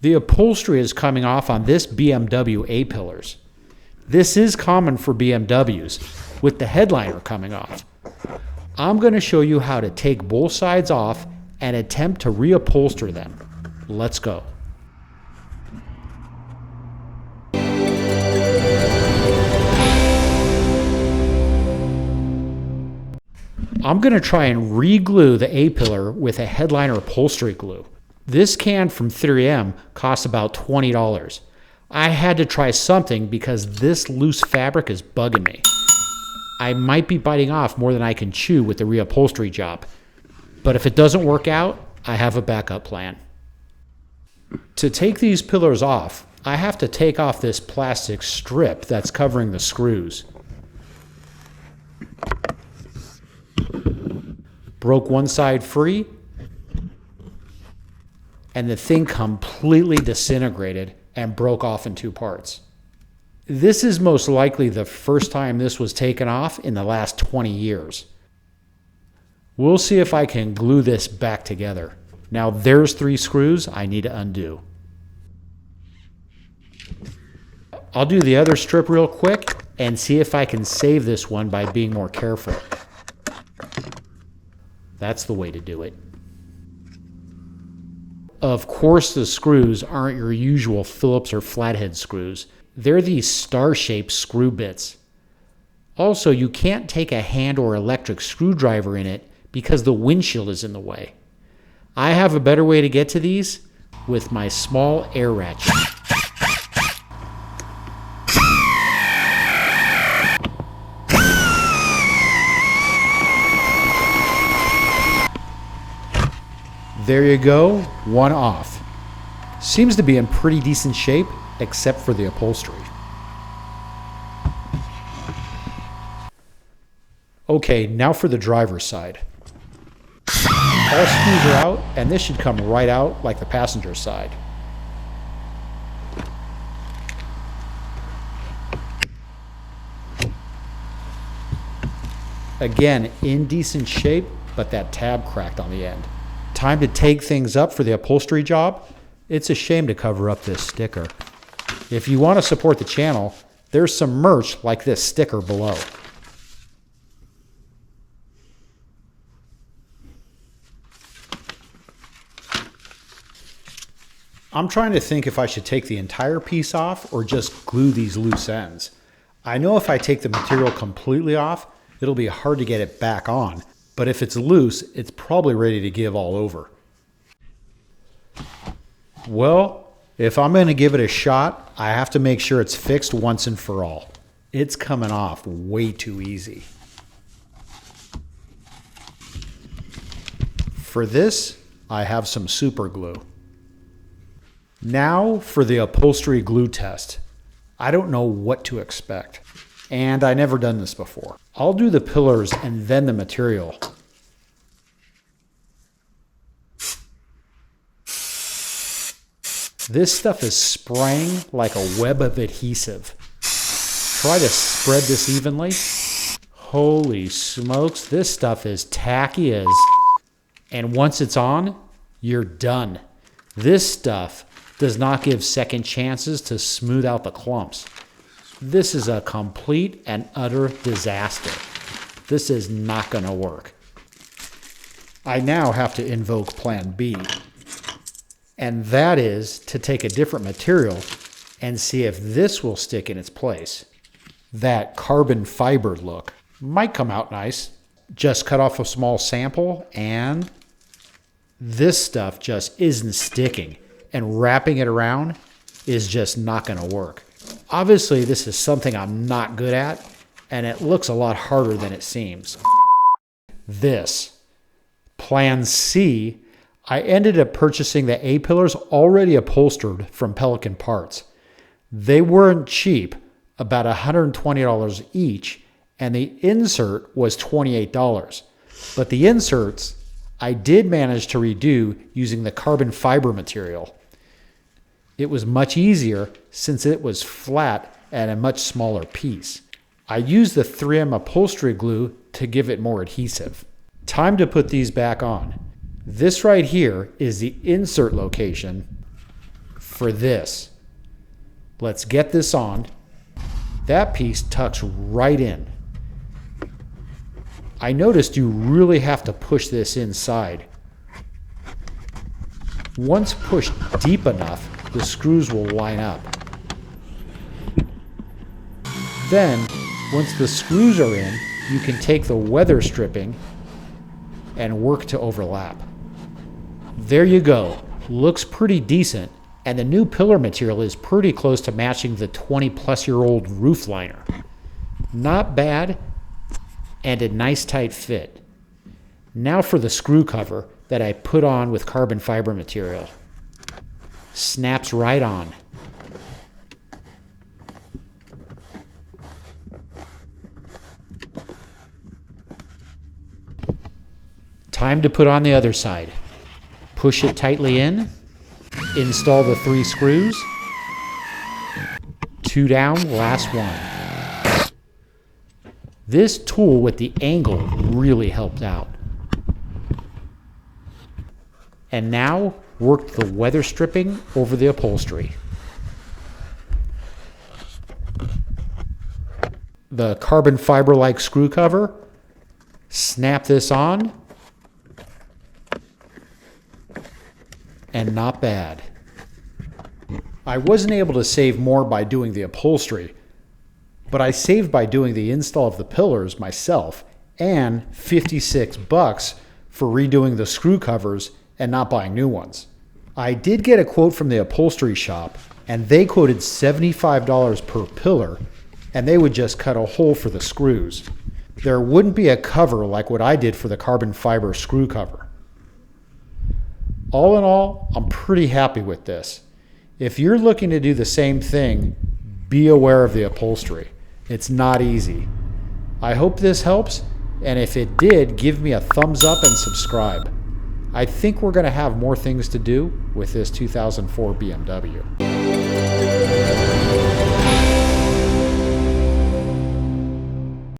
The upholstery is coming off on this BMW A-pillars. This is common for BMWs, with the headliner coming off. I'm going to show you how to take both sides off and attempt to reupholster them. Let's go. I'm going to try and re-glue the A-pillar with a headliner upholstery glue. This can from 3M costs about $20. I had to try something because this loose fabric is bugging me. I might be biting off more than I can chew with the reupholstery job. But if it doesn't work out, I have a backup plan. To take these pillars off, I have to take off this plastic strip that's covering the screws. Broke one side free, and the thing completely disintegrated and broke off in two parts. This is most likely the first time this was taken off in the last 20 years. We'll see if I can glue this back together. Now there's 3 screws I need to undo. I'll do the other strip real quick and see if I can save this one by being more careful. That's the way to do it. Of course, the screws aren't your usual Phillips or flathead screws. They're these star-shaped screw bits. Also, you can't take a hand or electric screwdriver in it because the windshield is in the way. I have a better way to get to these with my small air ratchet. There you go, one off. Seems to be in pretty decent shape, except for the upholstery. Okay, now for the driver's side. All screws are out, and this should come right out like the passenger side. Again, in decent shape, but that tab cracked on the end. Time to take things up for the upholstery job. It's a shame to cover up this sticker. If you want to support the channel, there's some merch like this sticker below. I'm trying to think if I should take the entire piece off or just glue these loose ends. I know if I take the material completely off, it'll be hard to get it back on. But if it's loose, it's probably ready to give all over. Well, if I'm going to give it a shot, I have to make sure it's fixed once and for all. It's coming off way too easy. For this, I have some super glue. Now for the upholstery glue test. I don't know what to expect. And I never done this before. I'll do the pillars and then the material. This stuff is spraying like a web of adhesive. Try to spread this evenly. Holy smokes, this stuff is tacky as... And once it's on, you're done. This stuff does not give second chances to smooth out the clumps. This is a complete and utter disaster. This is not going to work. I now have to invoke Plan B. And that is to take a different material and see if this will stick in its place. That carbon fiber look might come out nice. Just cut off a small sample and this stuff just isn't sticking. And wrapping it around is just not going to work. Obviously, this is something I'm not good at, and it looks a lot harder than it seems. This. Plan C, I ended up purchasing the A-pillars already upholstered from Pelican Parts. They weren't cheap, about $120 each, and the insert was $28. But the inserts, I did manage to redo using the carbon fiber material. It was much easier since it was flat and a much smaller piece. I used the 3M upholstery glue to give it more adhesive. Time to put these back on. This right here is the insert location for this. Let's get this on. That piece tucks right in. I noticed you really have to push this inside. Once pushed deep enough, the screws will line up. Then, once the screws are in, you can take the weather stripping and work to overlap. There you go. Looks pretty decent, and the new pillar material is pretty close to matching the 20-plus-year-old roof liner. Not bad, and a nice tight fit. Now for the screw cover that I put on with carbon fiber material. Snaps right on. Time to put on the other side. Push it tightly in. Install the 3 screws. 2 down, last one. This tool with the angle really helped out. And now work the weather stripping over the upholstery. The carbon fiber-like screw cover. Snap this on. And not bad. I wasn't able to save more by doing the upholstery, but I saved by doing the install of the pillars myself and $56 for redoing the screw covers and not buying new ones. I did get a quote from the upholstery shop, and they quoted $75 per pillar, and they would just cut a hole for the screws. There wouldn't be a cover like what I did for the carbon fiber screw cover. All in all, I'm pretty happy with this. If you're looking to do the same thing, be aware of the upholstery. It's not easy. I hope this helps, and if it did, give me a thumbs up and subscribe. I think we're going to have more things to do with this 2004 BMW.